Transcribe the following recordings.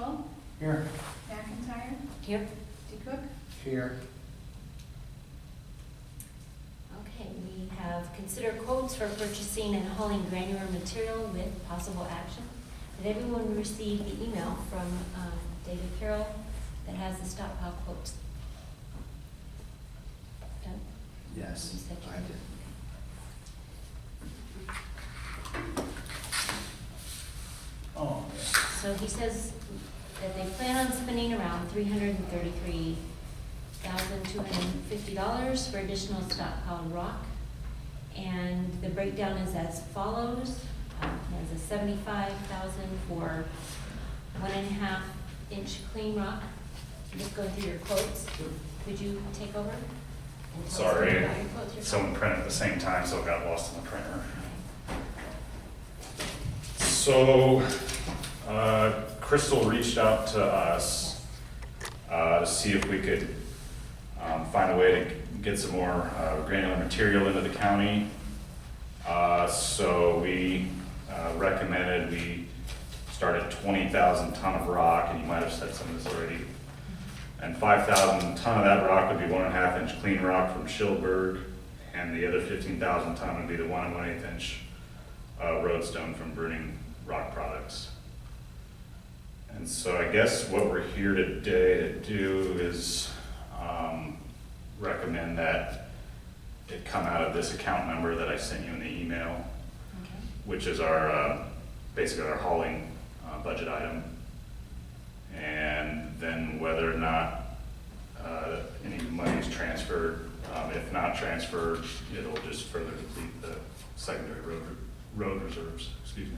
Schul, Here. McIntyre, Here. DeCook. Here. Okay, we have consider quotes for purchasing and hauling granular material with possible action. Did everyone receive the email from David Carroll that has the stockpile quotes? Done? Yes, You said you I did. did. Oh, yeah. So he says that they plan on spending around $333,250 for additional stockpile rock. And the breakdown is as follows. There's a $75,000 for 1.5 inch clean rock. Just going through your quotes. Could you take over? and tell us Sorry, about your quotes you're someone printed at the same time, so it got lost in the printer. So, Crystal reached out to us to see if we could find a way to get some more granular material into the county. So we recommended we start at 20,000 ton of rock, and you might have said some of this already. And 5,000 ton of that rock would be 1.5 inch clean rock from Schilberg, and the other 15,000 ton would be the 1 1/8 inch roadstone from Bruning Rock Products. And so I guess what we're here today to do is recommend that it come out of this account number that I sent you in the email, Okay. which is our, basically our hauling budget item. And then whether or not any money is transferred, if not transferred, it'll just further deplete the secondary road reserves, excuse me.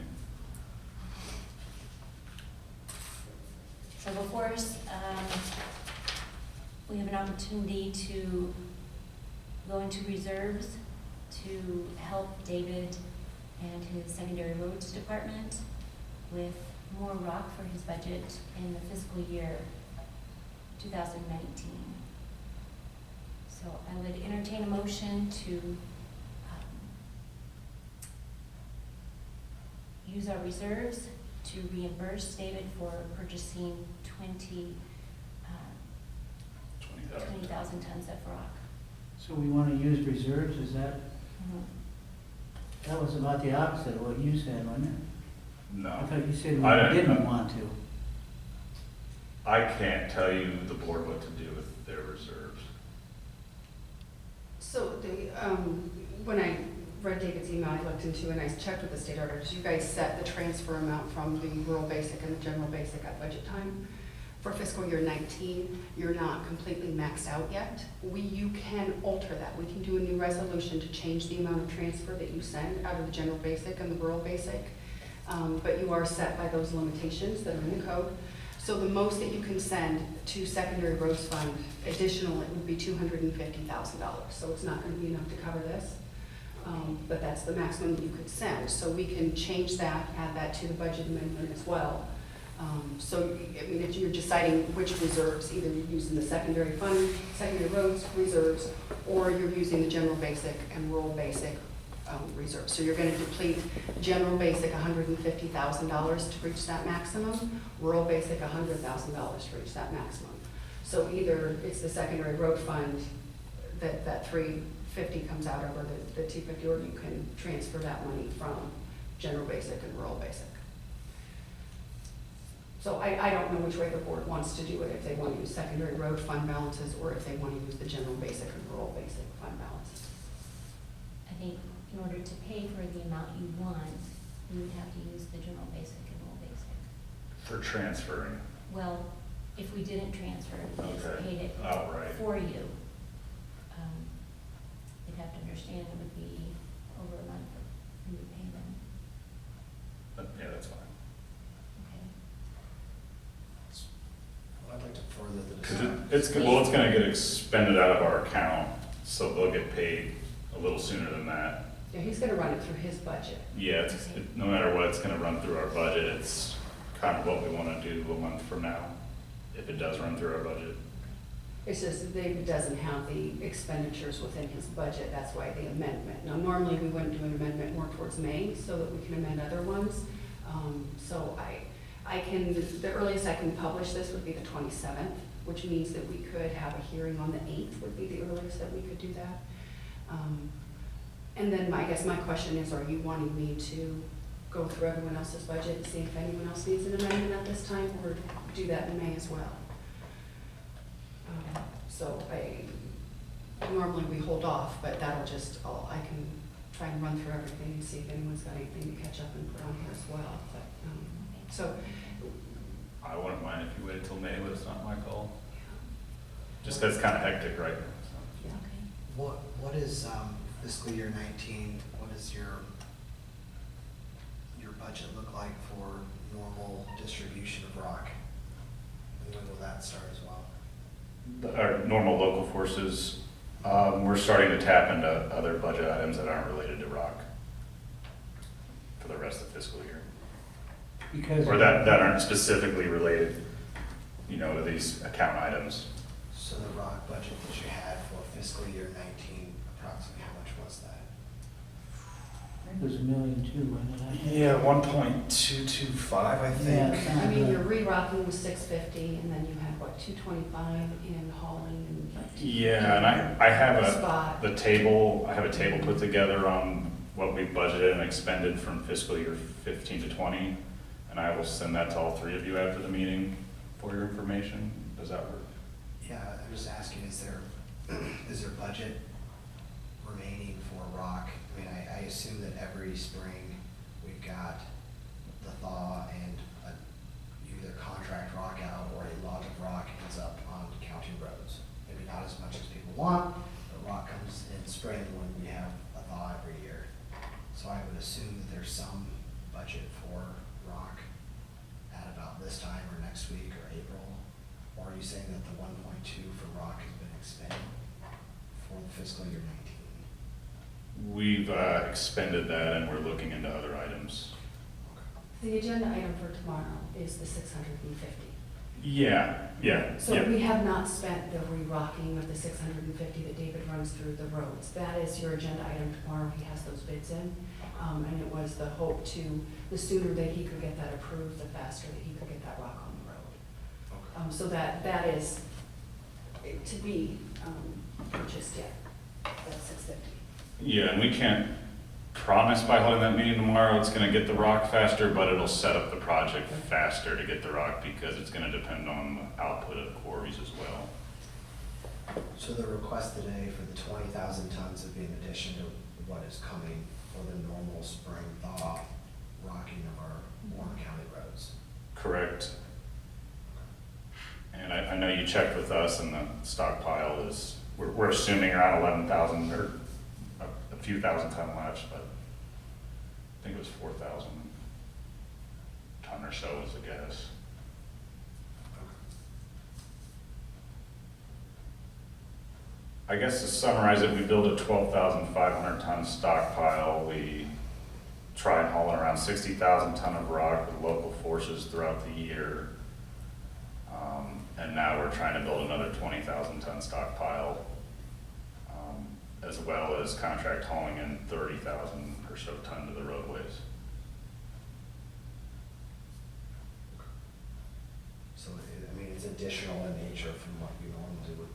So before us, we have an opportunity to go into reserves to help David and his secondary roads department with more rock for his budget in the fiscal year 2019. So I would entertain a motion to use our reserves to reimburse David for purchasing 20,000 tons of rock. So we want to use reserves, is that, that was about the opposite of what you said, wasn't it? I No, thought you said I we didn't- didn't want to. I can't tell you the board what to do with their reserves. So when I read David's email, I looked into and I checked with the state auditors. You guys set the transfer amount from the rural basic and the general basic at budget time. For fiscal year 19, you're not completely maxed out yet. You can alter that. We can do a new resolution to change the amount of transfer that you send out of the general basic and the rural basic. But you are set by those limitations that are in the code. So the most that you can send to secondary roads fund additional, it would be $250,000. So it's not going to be enough to cover this. But that's the maximum that you could send. So we can change that, add that to the budget amendment as well. So, I mean, if you're deciding which reserves, either you're using the secondary fund, secondary roads reserves, or you're using the general basic and rural basic reserves. So you're going to deplete general basic $150,000 to reach that maximum, rural basic $100,000 to reach that maximum. So either it's the secondary road fund that 350 comes out of, or the 250, or you can transfer that money from general basic and rural basic. So I don't know which way the board wants to do it, if they want to use secondary road fund balances, or if they want to use the general basic and rural basic fund balances. I think in order to pay for the amount you want, you would have to use the general basic and rural basic. For transferring. Well, if we didn't transfer, we just Okay. paid it Outright. for you. You'd have to understand it would be over a month for you to pay them. Yeah, that's fine. Okay. I'd like to further the Because discussion. it's gonna get expended out of our account, so they'll get paid a little sooner than that. Yeah, he's going to run it through his budget. Yeah, no matter what, it's gonna run through our budget. It's kind of what we wanna do a month from now, if it does run through our budget. It's just that David doesn't have the expenditures within his budget, that's why the amendment. Now, normally we wouldn't do an amendment more towards May so that we can amend other ones. So The earliest I can publish this would be the 27th, which means that we could have a hearing on the 8th would be the earliest that we could do that. And then I guess my question is, are you wanting me to go through everyone else's budget and see if anyone else needs an amendment at this time, or do that in May as well? So normally we hold off, but that'll just, I can try and run through everything and see if anyone's got anything to catch up and put on here as well. But, so, I wouldn't mind if you waited till May, but it's not my call. Just 'cause it's kind of hectic right now, so. yeah. Okay. What is fiscal year 19, what does your budget look like for normal distribution of rock? And when will that start as well? Our normal local forces, we're starting to tap into other budget items that aren't related to rock for the rest of the fiscal year. Because. Or that aren't specifically related, to these account items. So the rock budget that you had for fiscal year 19, approximately how much was that? I think it was $1.2 million, wasn't it? Yeah, 1.225, I think. Yeah. I mean, your re-rocking was 650, and then you had, what, 225 in hauling and like. Yeah, and I have Spot. I have a table put together on what we budgeted and expended from fiscal year 15 to 20, and I will send that to all three of you after the meeting for your information. Does that work? Yeah, I'm just asking, is there budget remaining for rock? I mean, I assume that every spring we've got the thaw and either contract rock out or a lot of rock ends up on county roads. Maybe not as much as people want, but rock comes in spring when we have a thaw every year. So I would assume that there's some budget for rock at about this time or next week or April. Or are you saying that the 1.2 for rock has been expended for the fiscal year 19? We've expended that, and we're looking into other items. The agenda item for tomorrow is the 650. Yeah. So we have not spent the re-rocking of the 650 that David runs through the roads. That is your agenda item tomorrow. He has those bids in. And it was the hope the sooner that he could get that approved, the faster that he could get that rock on the road. So that is to be purchased yet, that's 650. Yeah, and we can't promise by holding that meeting tomorrow it's gonna get the rock faster, but it'll set up the project faster to get the rock because it's gonna depend on the output of the quarries as well. So the request today for the 20,000 tons would be in addition to what is coming for the normal spring thaw rocking of our Warren County roads. Correct. And I know you checked with us and the stockpile is, we're assuming around 11,000 or a few thousand ton left, but I think it was 4,000 ton or so was the guess. I guess to summarize it, we build a 12,500 ton stockpile. We try and haul in around 60,000 ton of rock with local forces throughout the year. And now we're trying to build another 20,000 ton stockpile, as well as contract hauling in 30,000 or so ton to the roadways. So, I mean, it's additional in nature from what you normally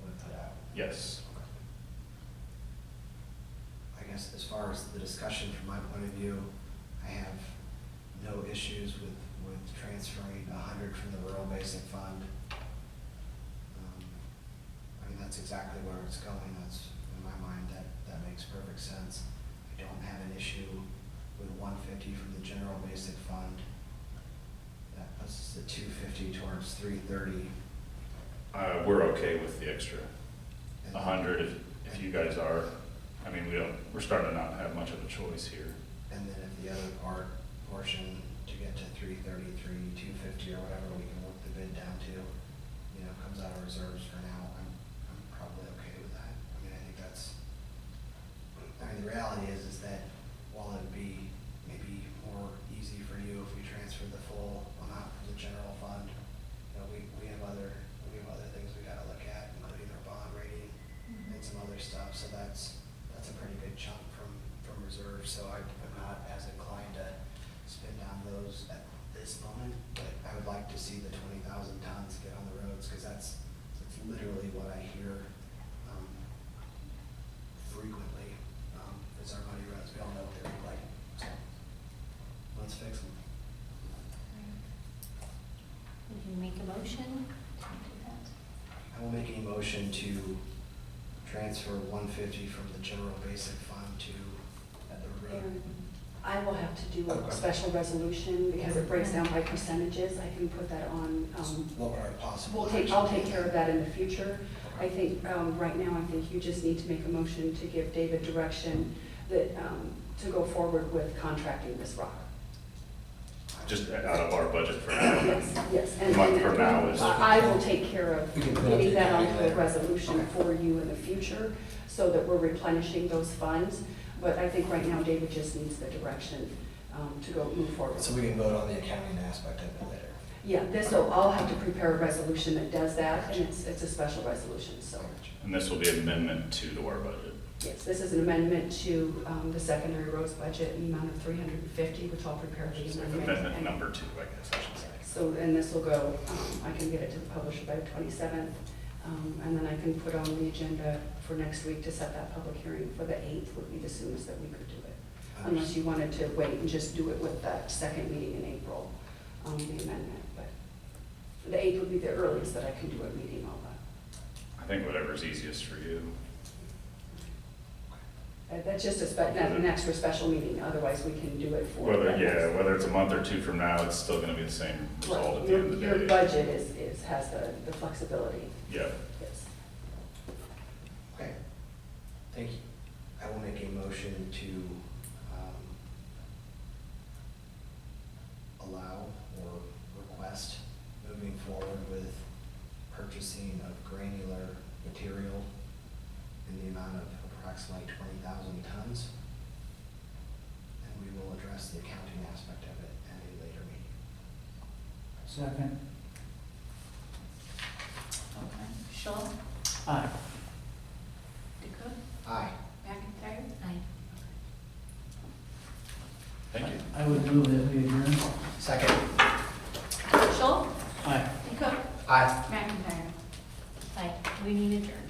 would put out. Yes. I guess as far as the discussion from my point of view, I have no issues with transferring 100 from the rural basic fund. I mean, that's exactly where it's going. That's, in my mind, that makes perfect sense. I don't have an issue with 150 from the general basic fund. That puts us at 250 towards 330. We're okay with the extra And 100 if you guys are. I mean, we're starting to not have much of a choice here. And then if the other portion to get to 333, 250 or whatever we can work the bid down to, comes out of reserves for now, I'm probably okay with that. I mean, I think the reality is that while it'd be maybe more easy for you if we transferred the full amount from the general fund, we have other things we gotta look at, including our bond rating and some other stuff, so that's a pretty big chunk from reserve, so I'm not as inclined to spend down those at this moment. to see the 20,000 tons get on the roads, because that's literally what I hear frequently. It's our muddy roads, we all know what they look like, so let's fix them. We can make a motion to do that. I will make a motion to transfer 150 from the general basic fund to the road. And I will have to do a Okay. special resolution because it breaks down by percentages. I can put that on, What are possible? I'll take care of that in the future. I think, right now, I think you just need to make a motion to give David direction that, to go forward with contracting this rock. Just out of our budget for now. Yes, yes. And A month then from now is- I will take care of We can put getting it that together onto a later. resolution Okay. for you in the future so that we're replenishing those funds. But I think right now David just needs the direction to go move forward. So we can vote on the accounting aspect of it later. Yeah, I'll have to prepare a resolution that does that, and it's a special resolution, so. And this will be an amendment to our budget. Yes, this is an amendment to the secondary roads budget in the amount of 350, which I'll prepare the amendment. Amendment And number 2, I guess I should say. So, and this will go, I can get it to the publisher by the 27th, and then I can put on the agenda for next week to set that public hearing for the 8th would be the soonest that we could do it. Unless you wanted to wait and just do it with that second meeting in April, the amendment, but the 8th would be the earliest that I can do a meeting on that. I think whatever's easiest for you. That's just an extra special meeting, otherwise we can do it for. Whether, that next- whether it's a month or 2 from now, it's still gonna be the same result Right, at the end of the your day. budget has the flexibility, Yeah. yes. Okay, thank you. I will make a motion to allow or request moving forward with purchasing of granular material in the amount of approximately 20,000 tons. And we will address the accounting aspect of it at a later meeting. Second. Okay. Shaw, Aye. DeCook, Aye. McIntyre. Aye. Thank you. I would move that we adjourn. Second. Shaw, Aye. DeCook, Aye. McIntyre. Aye. We need adjourned.